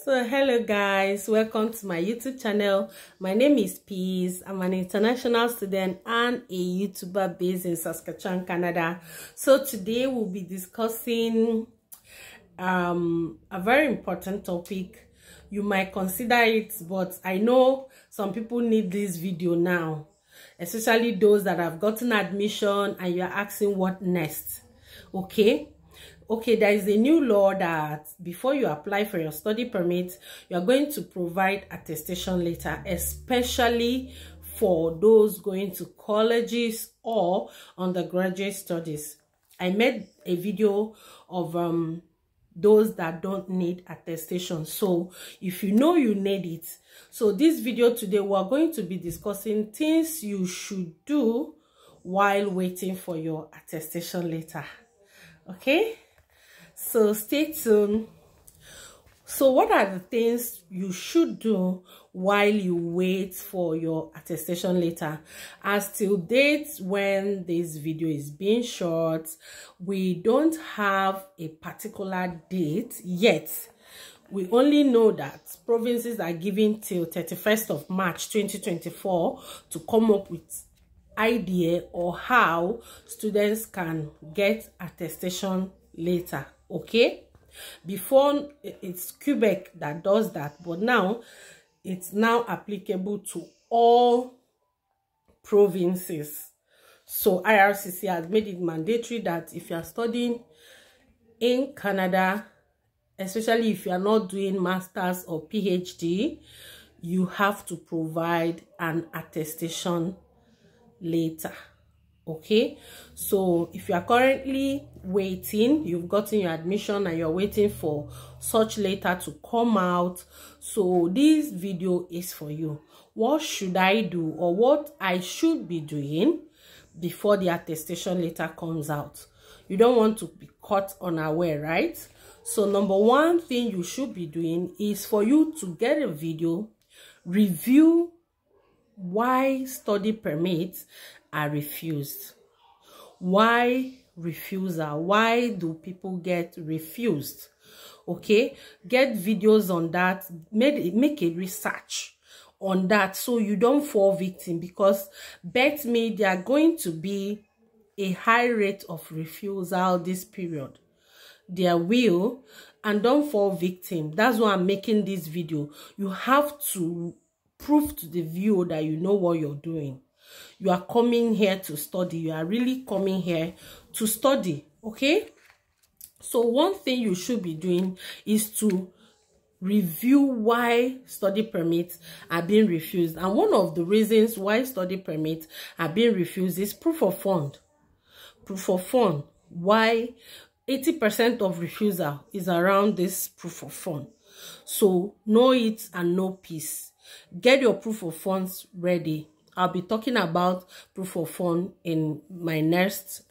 So hello guys, welcome to my YouTube channel. My name is Peace. I'm an international student and a YouTuber based in Saskatchewan, Canada. So today we'll be discussing a very important topic. You might consider it, but I know some people need this video now, especially those that have gotten admission and you're asking what next. Okay, there is a new law that before you apply for your study permit, you are going to provide attestation letter, especially for those going to colleges or undergraduate studies. I made a video of those that don't need attestation. So if you know you need it, so this video today we are going to be discussing things you should do while waiting for your attestation letter. Okay, so stay tuned. So what are the things you should do while you wait for your attestation letter? As till date when this video is being shot, we don't have a particular date yet. We only know that provinces are given till 31st of March 2024 to come up with idea or how students can get attestation later. Okay, before it's Quebec that does that, but now it's now applicable to all provinces. So IRCC has made it mandatory that if you are studying in Canada, especially if you are not doing masters or PhD, you have to provide an attestation later. Okay, so if you are currently waiting, you've gotten your admission and you're waiting for such letter to come out, so this video is for you. What should I do, or what I should be doing before the attestation letter comes out? You don't want to be caught unaware, right? So number one thing you should be doing is for you to get a video, review why study permits are refused. Why refusal? Why do people get refused? Okay, get videos on that. Make a research on that so you don't fall victim, because bet me there are going to be a high rate of refusal this period. There will, and don't fall victim. That's why I'm making this video. You have to prove to the viewer that you know what you're doing. You are coming here to study. You are really coming here to study. Okay, so one thing you should be doing is to review why study permits are being refused. And one of the reasons why study permits are being refused is proof of fund. Proof of fund. Why 80% of refusal is around this proof of fund. So know it and know peace. Get your proof of funds ready. I'll be talking about proof of fund in my next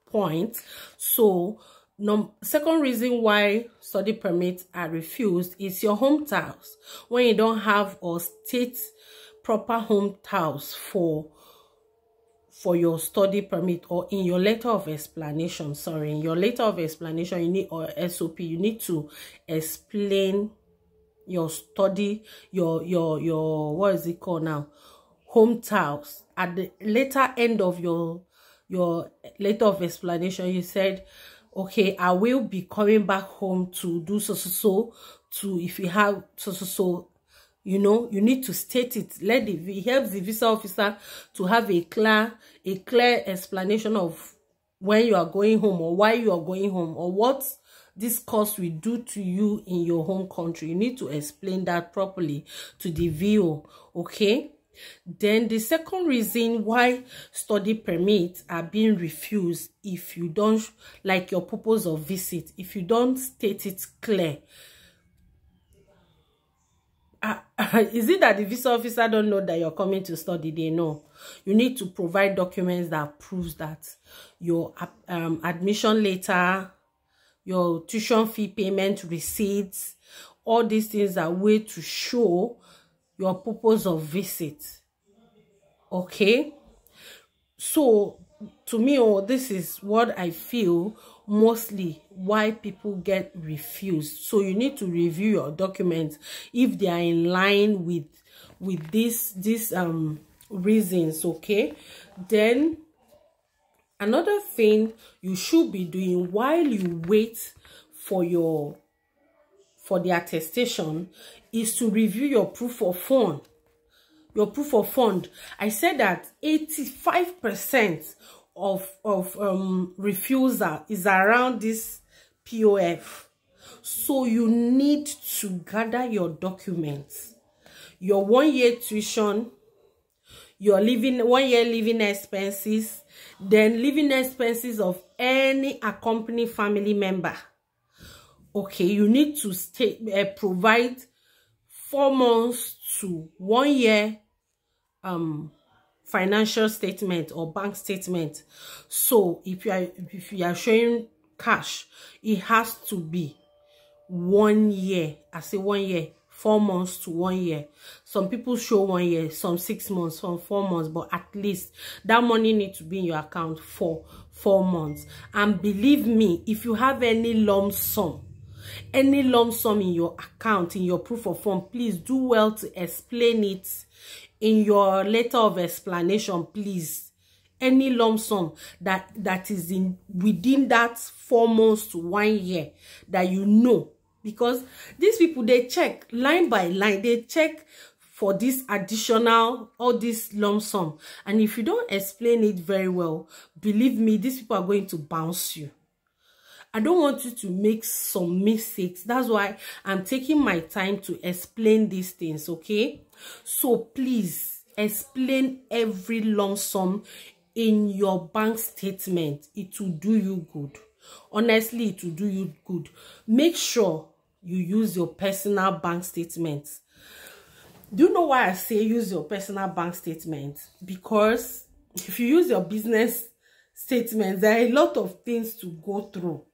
point. So second reason why study permits are refused is your home tiles. When you don't have or state proper home tiles for your study permit, or in your letter of explanation, in your letter of explanation, you need, or SOP, you need to explain your study, your what is it called now, home tiles. At the later end of your letter of explanation, you said, okay, I will be coming back home to do so to, if you have so, you know, you need to state it. It helps the visa officer to have a clear explanation of when you are going home, or why you are going home, or what this course will do to you in your home country. You need to explain that properly to the viewer. Okay, then the second reason why study permits are being refused, if you don't, like your purpose of visit, if you don't state it clear. Is it that the visa officer don't know that you're coming to study? They know. You need to provide documents that proves that your admission letter, your tuition fee payment receipts, all these things are way to show your purpose of visit. Okay, so to me, this is what I feel mostly why people get refused. So you need to review your documents if they are in line with these reasons. Okay, then another thing you should be doing while you wait for the attestation is to review your proof of fund. Your proof of fund. I said that 85% of refusal is around this POF. So you need to gather your documents, your 1 year tuition, your 1 year living expenses, then living expenses of any accompanying family member. Okay, you need to provide 4 months to 1 year financial statement or bank statement. So if you are showing cash, it has to be 1 year. I say 1 year, 4 months to 1 year. Some people show 1 year, some 6 months, some 4 months, but at least that money needs to be in your account for 4 months. And believe me, if you have any lump sum in your account, in your proof of fund, please do well to explain it in your letter of explanation. Please, any lump sum that is within that 4 months to 1 year, that you know, because these people, they check line by line, they check for this additional, all this lump sum, and if you don't explain it very well, believe me, these people are going to bounce you. I don't want you to make some mistakes. That's why I'm taking my time to explain these things, okay? So please explain every lump sum in your bank statement. It will do you good. Honestly, it will do you good. Make sure you use your personal bank statements. Do you know why I say use your personal bank statement? Because if you use your business statements, there are a lot of things to go through.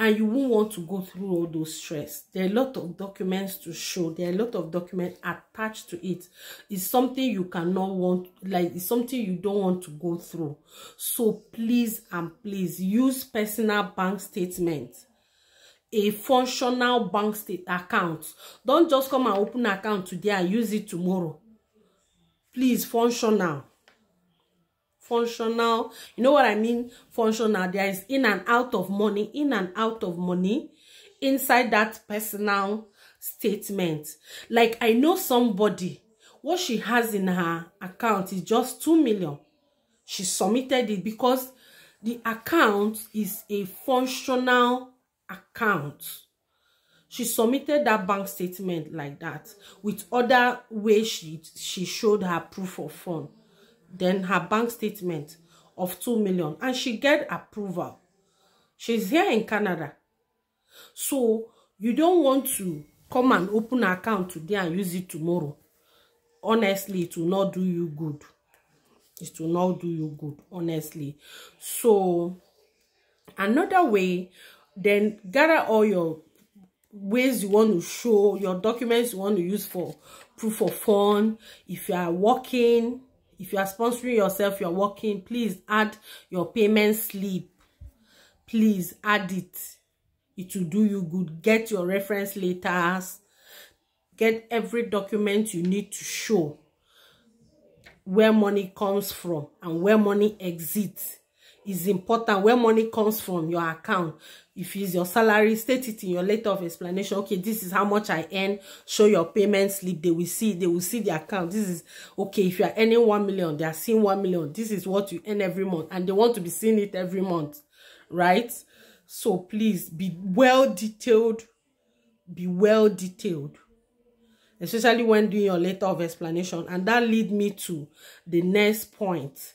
And you won't want to go through all those stress. There are a lot of documents to show. There are a lot of documents attached to it. It's something you cannot want, like it's something you don't want to go through. So please and please use personal bank statements. A functional bank account. Don't just come and open an account today and use it tomorrow. Please, functional. Functional, you know what I mean? Functional. There is in and out of money inside that personal statement. Like, I know somebody, what she has in her account is just 2 million. She submitted it because the account is a functional account. She submitted that bank statement like that with other ways she showed her proof of fund. Then her bank statement of 2 million, and she get approval. She's here in Canada. So you don't want to come and open an account today and use it tomorrow. Honestly, it will not do you good. It will not do you good, honestly. So another way, then gather all your ways you want to show, your documents you want to use for proof of fund. If you are working, if you are sponsoring yourself, you're working, please add your payment slip. Please add it. It will do you good. Get your reference letters. Get every document you need to show where money comes from and where money exits. It's important where money comes from your account. If it's your salary, state it in your letter of explanation. Okay, this is how much I earn. Show your payment slip. They will see the account. This is okay. If you are earning 1 million, they are seeing 1 million. This is what you earn every month, and they want to be seeing it every month, right? So please be well detailed. Be well detailed, especially when doing your letter of explanation. And that leads me to the next point.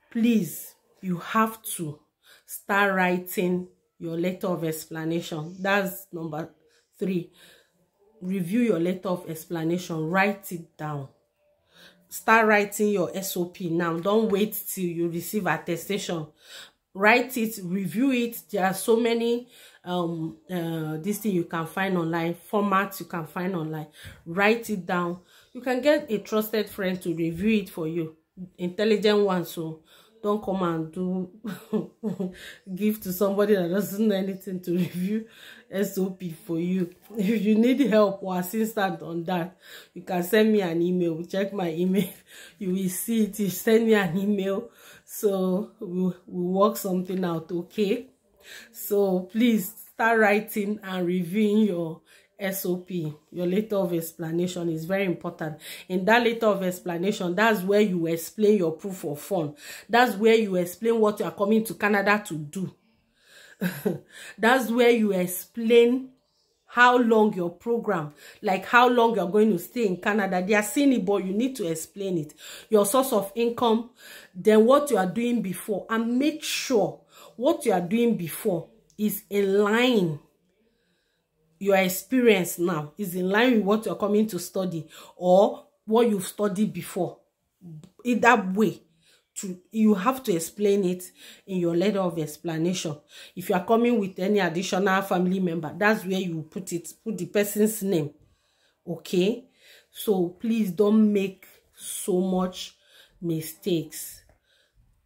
Please, you have to start writing your letter of explanation. That's number 3. Review your letter of explanation. Write it down. Start writing your SOP now. Don't wait till you receive attestation. Write it, review it. There are so many this thing you can find online, formats you can find online. Write it down. You can get a trusted friend to review it for you, intelligent one, so Don't come and do give to somebody that doesn't know anything to review SOP for you. If you need help or assistance on that, you can send me an email. We check my email. You will see it. You send me an email, so we'll work something out, okay? So please start writing and reviewing your SOP. Your letter of explanation is very important. In that letter of explanation, that's where you explain your proof of fund. That's where you explain what you are coming to Canada to do. That's where you explain how long your program, like how long you're going to stay in Canada. They are seeing it, but you need to explain it. Your source of income, then what you are doing before, and make sure what you are doing before is in line. Your experience now is in line with what you're coming to study or what you've studied before. In that way, you have to explain it in your letter of explanation. If you are coming with any additional family member, that's where you put the person's name. Okay? So please don't make so much mistakes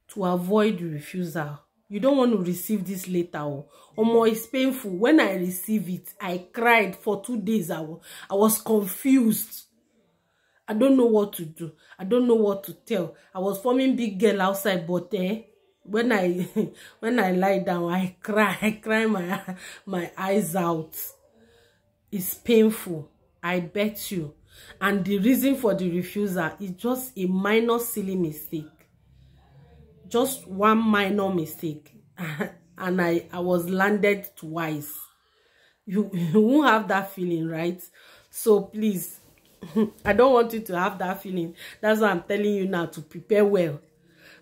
to avoid refusal. You don't want to receive this letter. Or more, it's painful. When I receive it, I cried for 2 days. I was confused. I don't know what to do. I don't know what to tell. I was forming big girl outside, but when I lie down, I cry. I cry my eyes out. It's painful. I bet you. And the reason for the refusal is just a minor silly mistake. Just one minor mistake. And I was landed twice. You won't have that feeling, right? So please, I don't want you to have that feeling. That's why I'm telling you now to prepare well,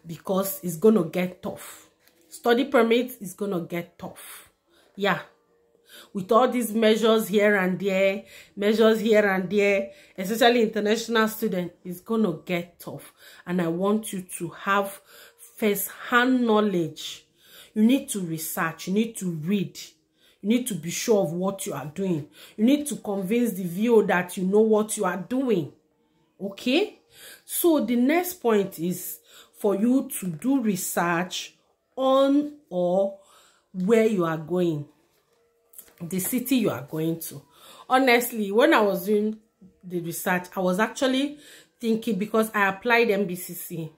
because it's going to get tough. Study permit is going to get tough. Yeah. With all these measures here and there, especially international students, it's going to get tough. And I want you to have first-hand knowledge. You need to research. You need to read. You need to be sure of what you are doing. You need to convince the viewer that you know what you are doing. Okay? So the next point is for you to do research on or where you are going. The city you are going to. Honestly, when I was doing the research, I was actually thinking, because I applied MBCC.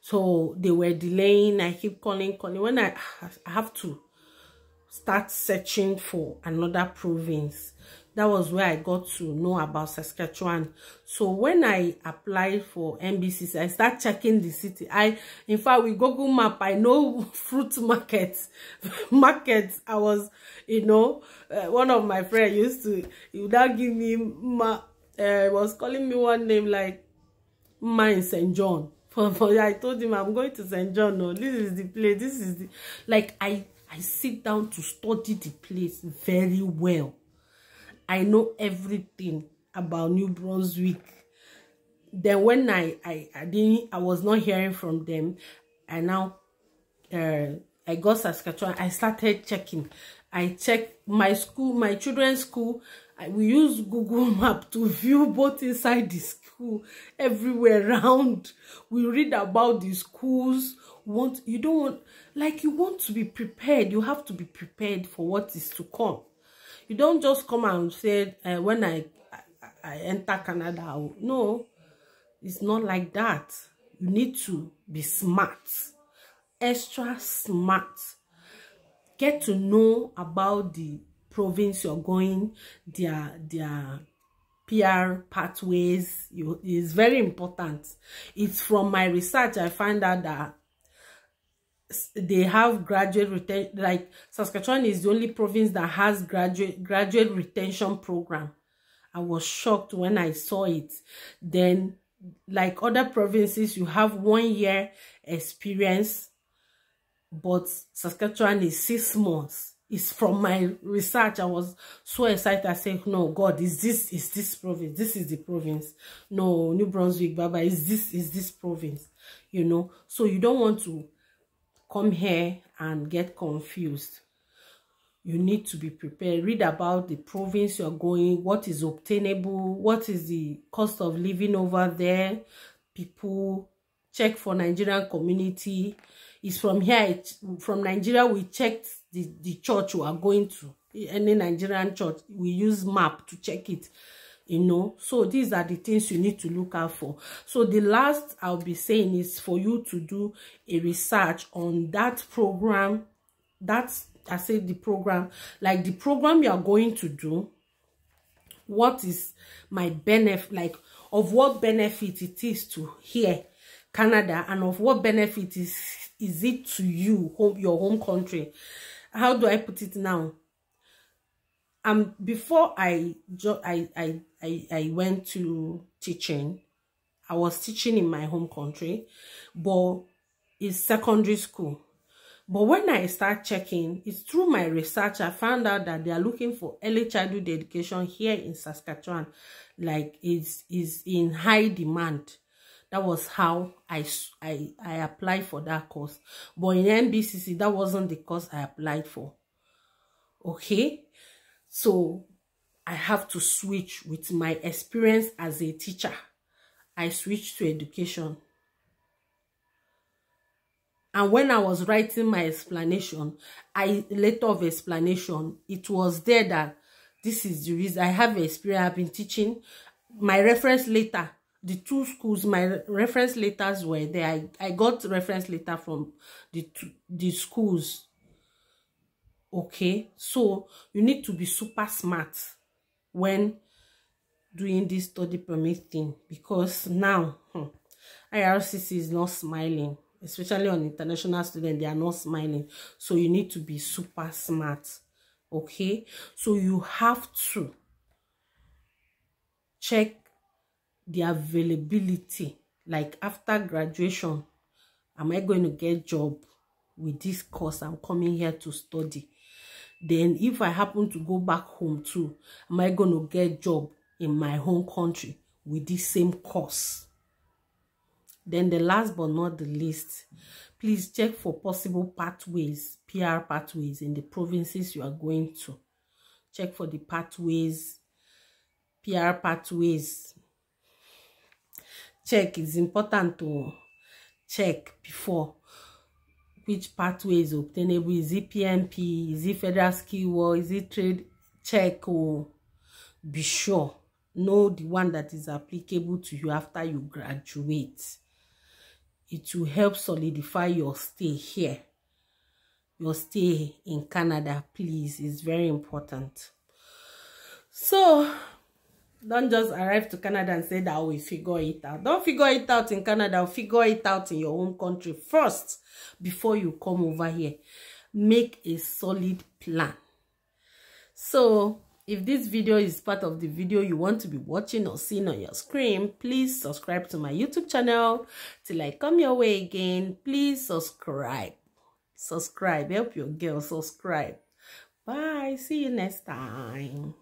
So they were delaying. I keep calling. When I have to start searching for another province. That was where I got to know about Saskatchewan. So when I applied for MBCC, I start checking the city. In fact, with Google Map, I know fruit markets. I was, one of my friends he would not give me, was calling me one name like in St. John. I told him I'm going to St. John. No, this is the place. This is the, like, I sit down to study the place very well. I know everything about New Brunswick. Then when I was not hearing from them, and now I got Saskatchewan, I started checking. I checked my school, my children's school. We use Google Map to view both inside the school, everywhere around. We read about the schools. You want to be prepared. You have to be prepared for what is to come. You don't just come and say, when I enter Canada. No, it's not like that. You need to be smart, extra smart. Get to know about the province you're going, their PR pathways. It's very important. It's from my research I find out that they have graduate retention. Like Saskatchewan is the only province that has graduate retention program. I was shocked when I saw it. Then, like other provinces, you have 1 year experience, but Saskatchewan is 6 months. It's from my research. I was so excited. I said, no, God, is this province? This is the province. No, New Brunswick, Baba, is this province? So you don't want to come here and get confused. You need to be prepared. Read about the province you're going, what is obtainable, what is the cost of living over there, people, check for Nigerian community. It's from here, from Nigeria, we checked the church we are going to. Any Nigerian church, we use map to check it, you know. So these are the things you need to look out for. So the last I'll be saying is for you to do a research on that program. That's, I say the program, like the program you are going to do. What is my benefit, like of what benefit it is to here Canada, and of what benefit is it to you, your home country. How do I put it now? Before I went to teaching, I was teaching in my home country, but it's secondary school. But when I start checking, it's through my research, I found out that they are looking for early childhood education here in Saskatchewan. Like, is in high demand. That was how I applied for that course. But in NBCC, that wasn't the course I applied for. Okay? So, I have to switch with my experience as a teacher. I switched to education. And when I was writing my explanation, letter of explanation, it was there that this is the reason. I have experience. I've been teaching. My reference letter, the two schools, my reference letters were there. I got reference letter from the schools. Okay, so you need to be super smart when doing this study permit thing, because now IRCC is not smiling. Especially on international students, they are not smiling. So you need to be super smart. Okay? So you have to check the availability. Like after graduation, am I going to get job with this course I'm coming here to study? Then if I happen to go back home too, am I going to get job in my home country with this same course? Then the last but not the least, please check for possible pathways, PR pathways in the provinces you are going to. Check for the pathways, PR pathways. Check, it's important to check before which pathway is obtainable. Is it PMP? Is it Federal Skill Work? Is it trade? Check, or be sure. Know the one that is applicable to you after you graduate. It will help solidify your stay here. Your stay in Canada, please. It's very important. So, don't just arrive to Canada and say that we figure it out. Don't figure it out in Canada. Figure it out in your home country first before you come over here. Make a solid plan. So, if this video is part of the video you want to be watching or seeing on your screen, please subscribe to my YouTube channel. Till I come your way again, please subscribe. Subscribe. Help your girl subscribe. Bye. See you next time.